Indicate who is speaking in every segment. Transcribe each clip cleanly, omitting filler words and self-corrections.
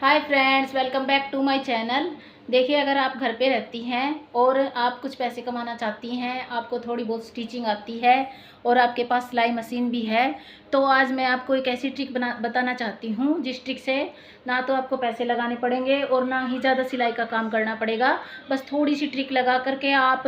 Speaker 1: Hi friends, welcome back to my channel. देखिए, अगर आप घर पे रहती हैं और आप कुछ पैसे कमाना चाहती हैं, आपको थोड़ी बहुत स्टिचिंग आती है और आपके पास सिलाई मशीन भी है, तो आज मैं आपको एक ऐसी ट्रिक बताना चाहती हूँ जिस ट्रिक से ना तो आपको पैसे लगाने पड़ेंगे और ना ही ज़्यादा सिलाई का काम करना पड़ेगा। बस थोड़ी सी ट्रिक लगा करके आप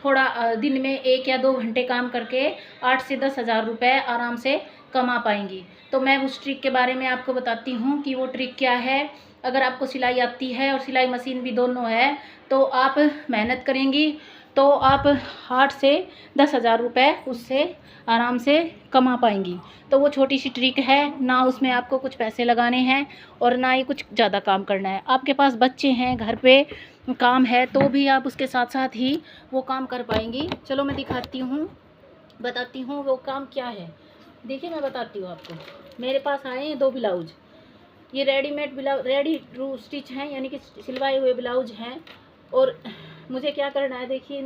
Speaker 1: थोड़ा दिन में 1 या 2 घंटे काम करके 8 से 10 हज़ार रुपये आराम से कमा पाएंगी। तो मैं उस ट्रिक के बारे में आपको बताती हूँ कि वो ट्रिक क्या है। अगर आपको सिलाई आती है और सिलाई मशीन भी दोनों है तो आप मेहनत करेंगी तो आप 8 से 10 हज़ार रुपये उससे आराम से कमा पाएंगी। तो वो छोटी सी ट्रिक है, ना उसमें आपको कुछ पैसे लगाने हैं और ना ही कुछ ज़्यादा काम करना है। आपके पास बच्चे हैं, घर पे काम है, तो भी आप उसके साथ साथ ही वो काम कर पाएंगी। चलो मैं दिखाती हूँ, बताती हूँ वो काम क्या है। देखिए, मैं बताती हूँ आपको। मेरे पास आए हैं 2 ब्लाउज। ये readymade blouse, ready to stitch हैं, यानी कि सिलवाए हुए ब्लाउज हैं। और मुझे क्या करना है, देखिए,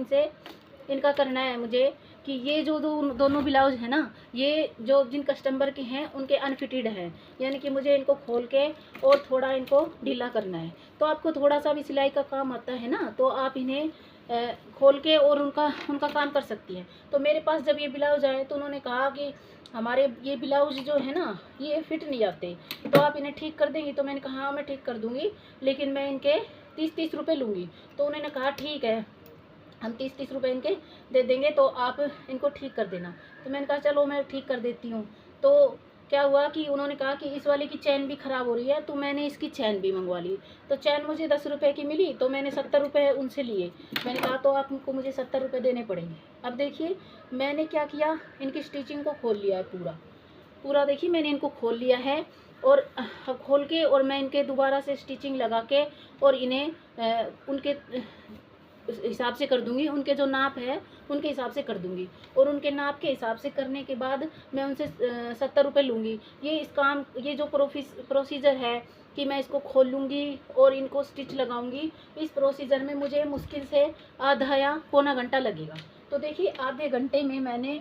Speaker 1: इनका करना है मुझे कि ये जो दोनों ब्लाउज है ना, ये जो जिन कस्टमर के हैं उनके अनफिटेड हैं, यानी कि मुझे इनको खोल के और थोड़ा इनको ढीला करना है। तो आपको थोड़ा सा भी सिलाई का काम आता है ना, तो आप इन्हें खोल के और उनका काम कर सकती हैं। तो मेरे पास जब ये ब्लाउज आए तो उन्होंने कहा कि हमारे ये ब्लाउज जो है ना, ये फिट नहीं आते, तो आप इन्हें ठीक कर देंगी। तो मैंने कहा हाँ, मैं ठीक कर दूँगी, लेकिन मैं इनके 30-30 रुपये लूँगी। तो उन्होंने कहा ठीक है, हम 30-30 रुपये इनके दे देंगे, तो आप इनको ठीक कर देना। तो मैंने कहा चलो मैं ठीक कर देती हूँ। तो क्या हुआ कि उन्होंने कहा कि इस वाले की चैन भी ख़राब हो रही है, तो मैंने इसकी चैन भी मंगवा ली। तो चैन मुझे 10 रुपये की मिली, तो मैंने 70 रुपये उनसे लिए। मैंने कहा तो आपको मुझे 70 रुपये देने पड़ेंगे। अब देखिए, मैंने क्या किया, इनकी स्टिचिंग को खोल लिया है पूरा पूरा। देखिए, मैंने इनको खोल लिया है और खोल के और मैं इनके दोबारा से स्टिचिंग लगा के और इन्हें उनके हिसाब से कर दूंगी। उनके जो नाप है उनके हिसाब से कर दूंगी और उनके नाप के हिसाब से करने के बाद मैं उनसे 70 रुपये लूँगी। ये जो प्रोसीजर है कि मैं इसको खोल लूँगी और इनको स्टिच लगाऊंगी, इस प्रोसीजर में मुझे मुश्किल से आधा या पौना घंटा लगेगा। तो देखिए, आधे घंटे में मैंने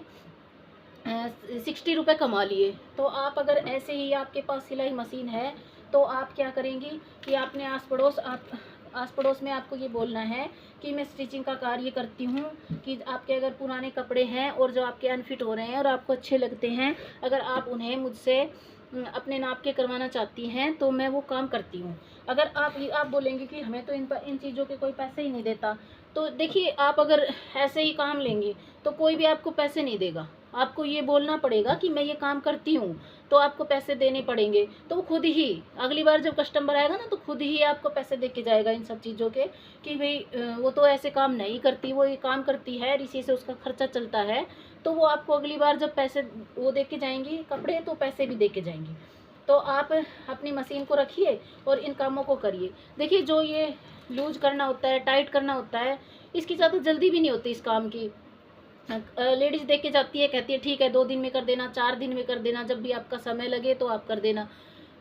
Speaker 1: 60 रुपये कमा लिए। तो आप अगर ऐसे ही आपके पास सिलाई मशीन है तो आप क्या करेंगी कि आपने आस पड़ोस में आपको ये बोलना है कि मैं स्टिचिंग का कार्य करती हूँ, कि आपके अगर पुराने कपड़े हैं और जो आपके अनफिट हो रहे हैं और आपको अच्छे लगते हैं, अगर आप उन्हें मुझसे अपने नाप के करवाना चाहती हैं तो मैं वो काम करती हूँ। अगर आप बोलेंगे कि हमें तो इन चीज़ों के कोई पैसे ही नहीं देता, तो देखिए, आप अगर ऐसे ही काम लेंगे तो कोई भी आपको पैसे नहीं देगा। आपको ये बोलना पड़ेगा कि मैं ये काम करती हूँ, तो आपको पैसे देने पड़ेंगे। तो वो खुद ही अगली बार जब कस्टमर आएगा ना, तो खुद ही आपको पैसे दे के जाएगा इन सब चीज़ों के, कि भाई वो तो ऐसे काम नहीं करती, वो ये काम करती है, इसी से उसका खर्चा चलता है। तो वो आपको अगली बार जब पैसे वो दे के जाएंगी कपड़े, तो पैसे भी दे के जाएंगी। तो आप अपनी मशीन को रखिए और इन कामों को करिए। देखिए, जो ये लूज करना होता है, टाइट करना होता है, इसकी ज़्यादा जल्दी भी नहीं होती इस काम की। लेडीज़ देख के जाती है, कहती है ठीक है, 2 दिन में कर देना, 4 दिन में कर देना, जब भी आपका समय लगे तो आप कर देना।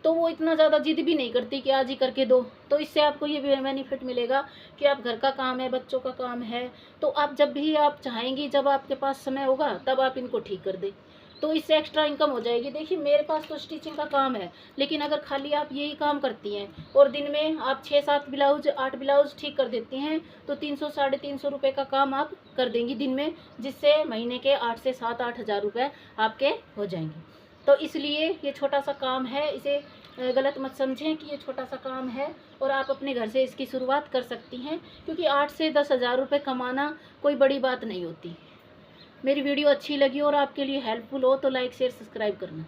Speaker 1: तो वो इतना ज़्यादा जिद भी नहीं करती कि आज ही करके दो। तो इससे आपको ये भी बेनिफिट मिलेगा कि आप घर का काम है, बच्चों का काम है, तो आप जब भी आप चाहेंगी, जब आपके पास समय होगा, तब आप इनको ठीक कर दें। तो इससे एक्स्ट्रा इनकम हो जाएगी। देखिए, मेरे पास तो स्टिचिंग का काम है, लेकिन अगर खाली आप यही काम करती हैं और दिन में आप 6-7 ब्लाउज, 8 ब्लाउज ठीक कर देती हैं, तो 300 साढ़े 300 रुपये का काम आप कर देंगी दिन में, जिससे महीने के 8 से 7-8 हज़ार रुपये आपके हो जाएंगे। तो इसलिए ये छोटा सा काम है, इसे गलत मत समझें कि ये छोटा सा काम है, और आप अपने घर से इसकी शुरुआत कर सकती हैं, क्योंकि 8 से 10 हज़ार रुपये कमाना कोई बड़ी बात नहीं होती। मेरी वीडियो अच्छी लगी और आपके लिए हेल्पफुल हो तो लाइक शेयर सब्सक्राइब करना।